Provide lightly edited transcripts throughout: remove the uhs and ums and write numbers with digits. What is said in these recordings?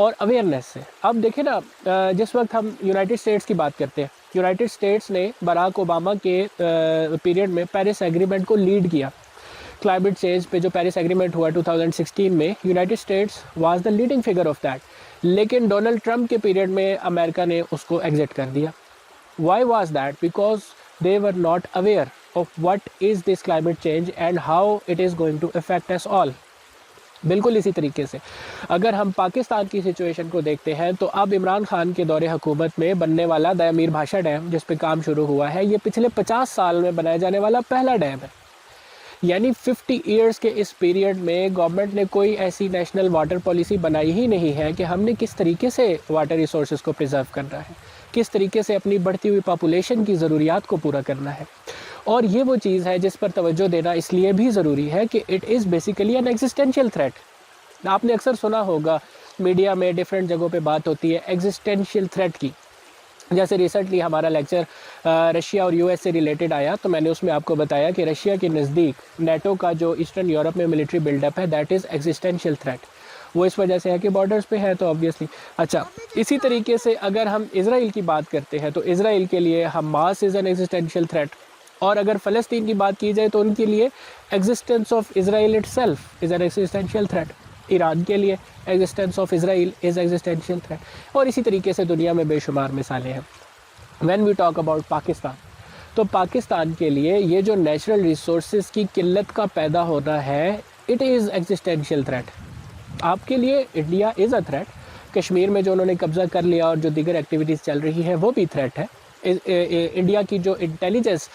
اور اویئرنیس سے. اب دیکھیں نا, جس وقت ہم یونائٹڈ اسٹیٹس کی بات کرتے ہیں, یونائٹڈ اسٹیٹس نے براک اوباما کے پیریڈ میں پیرس ایگریمنٹ کو لیڈ کیا. کلائمیٹ چینج پہ جو پیرس ایگریمنٹ ہوا 2016 میں, United States was the leading figure of that. لیکن ڈونلڈ ٹرمپ کے پیریڈ میں امریکہ نے اس کو ایگزٹ کر دیا. Why was that? Because they were not aware of what is this climate change and how it is going to affect us آل. بالکل اسی طریقے سے اگر ہم پاکستان کی سچویشن کو دیکھتے ہیں تو اب عمران خان کے دور حکومت میں بننے والا دا امیر بھاشا ڈیم جس پہ کام شروع ہوا ہے, یہ پچھلے 50 سال میں بنایا جانے والا پہلا ڈیم ہے. یعنی 50 ایئرس کے اس پیریڈ میں گورنمنٹ نے کوئی ایسی نیشنل واٹر پالیسی بنائی ہی نہیں ہے کہ ہم نے کس طریقے سے واٹر ریسورسز کو پریزرو کرنا ہے, کس طریقے سے اپنی بڑھتی ہوئی پاپولیشن کی ضروریات کو پورا کرنا ہے. اور یہ وہ چیز ہے جس پر توجہ دینا اس لیے بھی ضروری ہے کہ it is basically an existential threat. آپ نے اکثر سنا ہوگا میڈیا میں ڈفرینٹ جگہوں پہ بات ہوتی ہے ایگزسٹینشیل تھریٹ کی. جیسے ریسنٹلی ہمارا لیکچر رشیا اور یو ایس سے ریلیٹڈ آیا تو میں نے اس میں آپ کو بتایا کہ رشیا کے نزدیک نیٹو کا جو ایسٹرن یورپ میں ملٹری بلڈ اپ ہے دیٹ از ایگزسٹینشیل تھریٹ. وہ اس وجہ سے ہے کہ بارڈرز پہ ہے تو آبویسلی. اچھا, اسی طریقے سے اگر ہم اسرائیل کی بات کرتے ہیں تو اسرائیل کے لیے Hamas is an existential threat. اور اگر فلسطین کی بات کی جائے تو ان کے لیے existence of Israel it self is an existential threat. Iran کے لیے existence of Israel is existential threat. اور اسی طریقے سے دنیا میں بے شمار مثالیں ہیں. When we talk about Pakistan, تو پاکستان کے لیے یہ جو نیچرل ریسورسز کی قلت کا پیدا ہونا ہے اٹ از ایگزسٹینشیل تھریٹ. آپ کے لیے India is a threat. Kashmir میں جو انہوں نے قبضہ کر لیا اور جو دیگر ایکٹیویٹیز چل رہی ہیں وہ بھی تھریٹ ہے. انڈیا کی جو انٹیلیجنس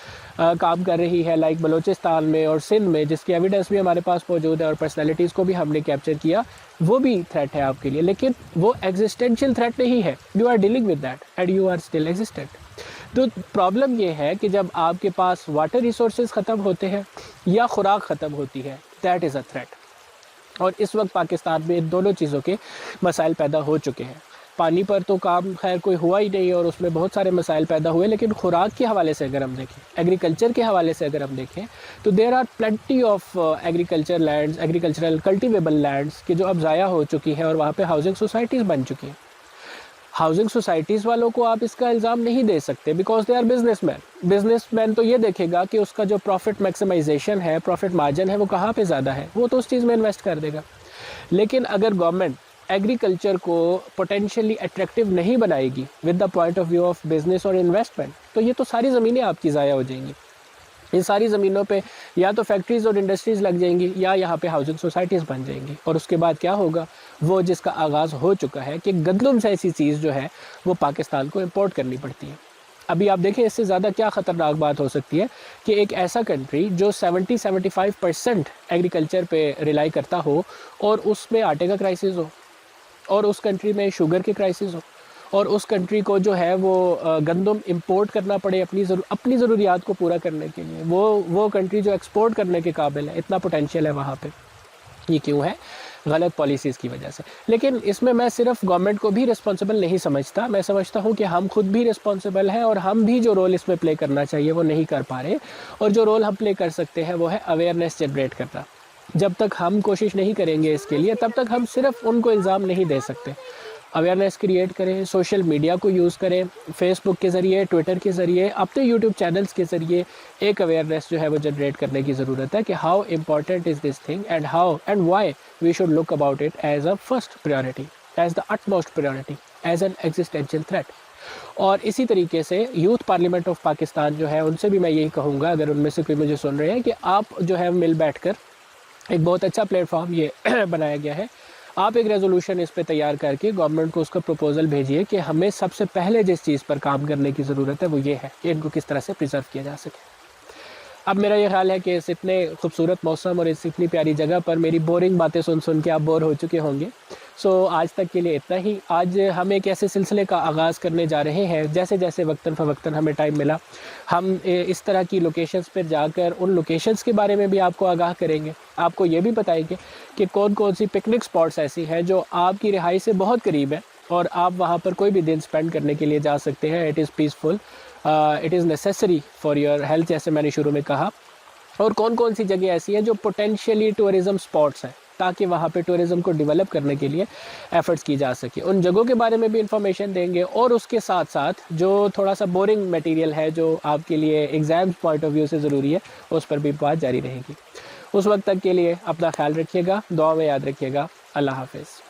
کام کر رہی ہے لائک بلوچستان میں اور سندھ میں, جس کی ایویڈنس بھی ہمارے پاس موجود ہے اور پرسنالٹیز کو بھی ہم نے کیپچر کیا, وہ بھی تھریٹ ہے آپ کے لیے. لیکن وہ ایگزسٹینشیل تھریٹ نہیں ہے. You are dealing with that and you are still existent. تو پرابلم یہ ہے کہ جب آپ کے پاس واٹر ریسورسز ختم ہوتے ہیں یا خوراک ختم ہوتی ہے دیٹ از اے تھریٹ. اور اس وقت پاکستان میں ان دونوں چیزوں کے مسائل پیدا ہو چکے ہیں. پانی پر تو کام خیر کوئی ہوا ہی نہیں اور اس میں بہت سارے مسائل پیدا ہوئے, لیکن خوراک کے حوالے سے اگر ہم دیکھیں, ایگریکلچر کے حوالے سے اگر ہم دیکھیں تو there are plenty of agriculture lands, agricultural cultivable lands کہ جو اب ضائع ہو چکی ہیں اور وہاں پہ ہاؤسنگ سوسائٹیز بن چکی ہیں. ہاؤسنگ سوسائٹیز والوں کو آپ اس کا الزام نہیں دے سکتے because they are businessman. Businessman تو یہ دیکھے گا کہ اس کا جو پروفٹ میکسیمائزیشن ہے, پروفٹ مارجن ہے, وہ کہاں پہ زیادہ ہے, وہ تو اس چیز میں انویسٹ کر دے گا. لیکن اگر گورنمنٹ ایگریکلچر کو پوٹینشیلی اٹریکٹیو نہیں بنائے گی with the point of view of business اور انویسٹمنٹ, تو یہ تو ساری زمینیں آپ کی ضائع ہو جائیں گی. ان ساری زمینوں پہ یا تو فیکٹریز اور انڈسٹریز لگ جائیں گی یا یہاں پہ ہاؤسنگ سوسائٹیز بن جائیں گی. اور اس کے بعد کیا ہوگا, وہ جس کا آغاز ہو چکا ہے کہ گندم سے ایسی چیز جو ہے وہ پاکستان کو امپورٹ کرنی پڑتی ہے. ابھی آپ دیکھیں اس سے زیادہ کیا خطرناک بات ہو سکتی ہے کہ ایک ایسا کنٹری جو 70-75% ایگریکلچر پہ ریلائی کرتا ہو اور اس میں آٹے کا کرائسس ہو, اور اس کنٹری میں شوگر کے کرائسس ہو, اور اس کنٹری کو جو ہے وہ گندم امپورٹ کرنا پڑے اپنی ضروریات کو پورا کرنے کے لیے. وہ کنٹری جو ایکسپورٹ کرنے کے قابل ہے, اتنا پوٹینشیل ہے وہاں پہ. یہ کیوں ہے؟ غلط پالیسیز کی وجہ سے. لیکن اس میں میں صرف گورنمنٹ کو بھی رسپانسبل نہیں سمجھتا, میں سمجھتا ہوں کہ ہم خود بھی رسپانسبل ہیں اور ہم بھی جو رول اس میں پلے کرنا چاہیے وہ نہیں کر پا رہے. اور جو رول ہم پلے کر سکتے ہیں وہ ہے اویئرنیس جنریٹ کرنا. جب تک ہم کوشش نہیں کریں گے اس کے لیے تب تک ہم صرف ان کو الزام نہیں دے سکتے. اویئرنیس کریٹ کریں, سوشل میڈیا کو یوز کریں, فیس بک کے ذریعے, ٹویٹر کے ذریعے, اپنے یوٹیوب چینلز کے ذریعے ایک اویئرنیس جو ہے وہ جنریٹ کرنے کی ضرورت ہے کہ how important is this thing and how and why we should look about it as a first priority, as the utmost priority, as an existential threat. اور اسی طریقے سے یوتھ پارلیمنٹ آف پاکستان جو ہے ان سے بھی میں یہی کہوں گا, اگر ان میں سے کوئی مجھے سن رہے ہیں, کہ آپ جو ہے مل بیٹھ کر ایک بہت اچھا پلیٹ فارم یہ بنایا گیا ہے, آپ ایک ریزولوشن اس پہ تیار کر کے گورنمنٹ کو اس کا پروپوزل بھیجیے کہ ہمیں سب سے پہلے جس چیز پر کام کرنے کی ضرورت ہے وہ یہ ہے کہ ان کو کس طرح سے پریزرو کیا جا سکے. اب میرا یہ خیال ہے کہ اس اتنے خوبصورت موسم اور اس اتنی پیاری جگہ پر میری بورنگ باتیں سن کے آپ بور ہو چکے ہوں گے. سو آج تک کے لیے اتنا ہی. آج ہم ایک ایسے سلسلے کا آغاز کرنے جا رہے ہیں, جیسے جیسے وقتاً فوقتاً ہمیں ٹائم ملا ہم اس طرح کی لوکیشنز پر جا کر ان لوکیشنز کے بارے میں بھی آپ کو آگاہ کریں گے, آپ کو یہ بھی بتائیں گے کہ کون کون سی پکنک سپاٹس ایسی ہیں جو آپ کی رہائی سے بہت قریب ہے اور آپ وہاں پر کوئی بھی دن سپینڈ کرنے کے لیے جا سکتے ہیں. It is peaceful, it is necessary for your health, جیسے میں نے شروع میں کہا. اور کون کون سی جگہ ایسی ہیں جو پوٹینشیلی ٹورزم سپاٹس ہیں, تاکہ وہاں پہ ٹورزم کو ڈیولپ کرنے کے لیے ایفرٹس کی جا سکے. ان جگہوں کے بارے میں بھی انفارمیشن دیں گے, اور اس کے ساتھ ساتھ جو تھوڑا سا بورنگ میٹیریل ہے جو آپ کے لیے ایگزام پوائنٹ آف ویو سے ضروری ہے, اس پر بھی بات جاری رہے گی. اس وقت تک کے لیے اپنا خیال رکھیے گا, دعا میں یاد رکھیے گا. اللہ حافظ.